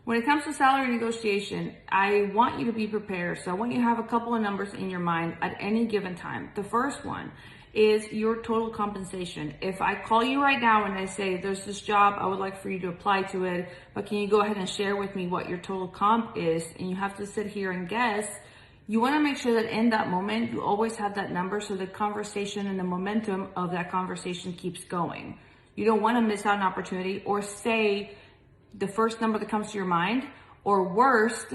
When it comes to salary negotiation, I want you to be prepared. So I want you to have a couple of numbers in your mind at any given time. The first one is your total compensation. If I call you right now and I say, there's this job, I would like for you to apply to it, but can you go ahead and share with me what your total comp is? And you have to sit here and guess. You want to make sure that in that moment, you always have that number so the conversation and the momentum of that conversation keeps going. You don't want to miss out an opportunity or say the first number that comes to your mind, or worst,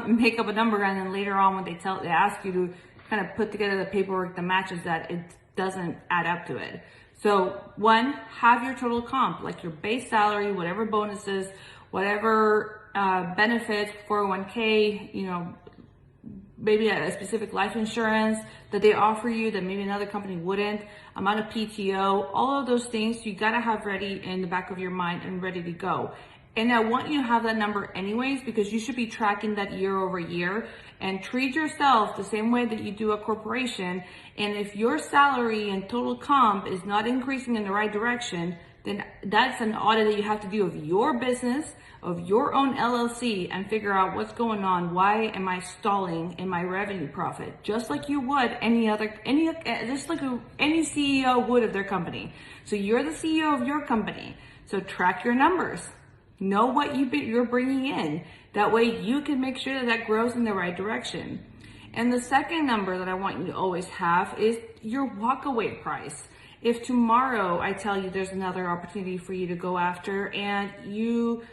make up a number and then later on when they ask you to kind of put together the paperwork that matches that, it doesn't add up to it. So one, have your total comp, like your base salary, whatever bonuses, whatever benefits, 401k, maybe a specific life insurance that they offer you that maybe another company wouldn't, amount of PTO, all of those things you gotta have ready in the back of your mind and ready to go. And I want you to have that number anyways, because you should be tracking that year over year and treat yourself the same way that you do a corporation. And if your salary and total comp is not increasing in the right direction, then that's an audit that you have to do of your business, of your own LLC, and figure out what's going on. Why am I stalling in my revenue profit? Just like you would any CEO would of their company. So you're the CEO of your company. So track your numbers. Know what you're bringing in. That way you can make sure that that grows in the right direction. And the second number that I want you to always have is your walkaway price. If tomorrow I tell you there's another opportunity for you to go after and you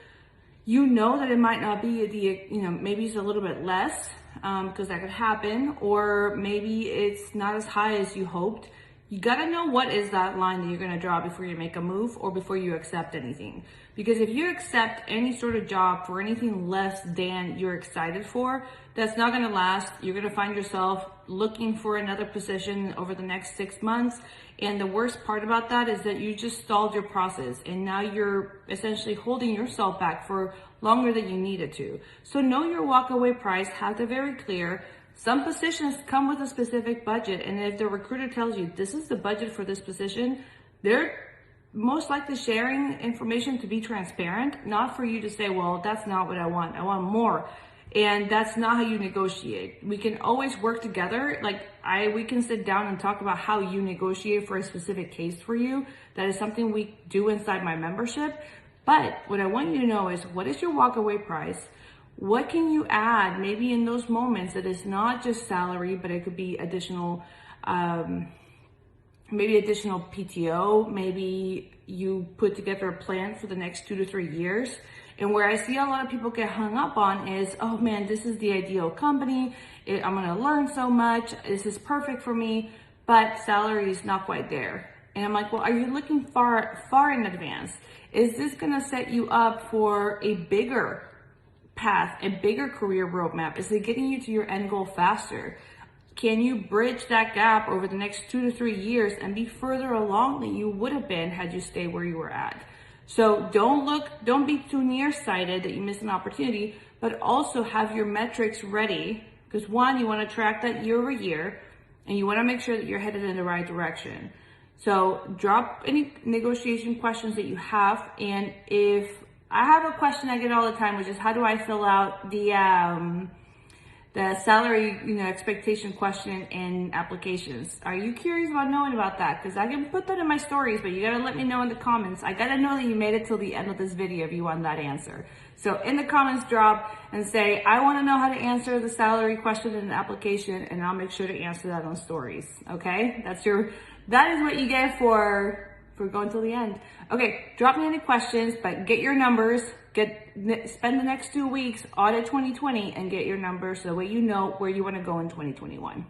know that it might not be maybe it's a little bit less because that could happen, or maybe it's not as high as you hoped. You gotta know what is that line that you're gonna draw before you make a move or before you accept anything. Because if you accept any sort of job for anything less than you're excited for, that's not gonna last. You're gonna find yourself looking for another position over the next 6 months. And the worst part about that is that you just stalled your process and now you're essentially holding yourself back for longer than you needed to. So know your walkaway price, have it very clear. Some positions come with a specific budget, and if the recruiter tells you this is the budget for this position, they're most likely sharing information to be transparent, not for you to say, well, that's not what I want more. And that's not how you negotiate. We can always work together. We can sit down and talk about how you negotiate for a specific case for you. That is something we do inside my membership. But what I want you to know is, what is your walkaway price? What can you add maybe in those moments that is not just salary, but it could be additional, maybe additional PTO. Maybe you put together a plan for the next 2 to 3 years. And where I see a lot of people get hung up on is, oh man, this is the ideal company. I'm gonna learn so much. This is perfect for me, but salary is not quite there. And I'm like, well, are you looking far in advance? Is this gonna set you up for a bigger path, a bigger career roadmap? Is it getting you to your end goal faster? Can you bridge that gap over the next 2 to 3 years and be further along than you would have been had you stayed where you were at? So don't be too nearsighted that you miss an opportunity, but also have your metrics ready. Because one, you want to track that year over year, and you want to make sure that you're headed in the right direction. So drop any negotiation questions that you have. And if I have a question I get all the time, which is, how do I fill out the salary, expectation question in applications? Are you curious about knowing about that? Because I can put that in my stories, but you gotta let me know in the comments. I gotta know that you made it till the end of this video if you want that answer. So in the comments, drop and say, I wanna know how to answer the salary question in an application, and I'll make sure to answer that on stories, okay? That is what you get for going till the end. Okay, drop me any questions, but get your numbers, spend the next 2 weeks, audit 2020, and get your numbers so that way you know where you want to go in 2021.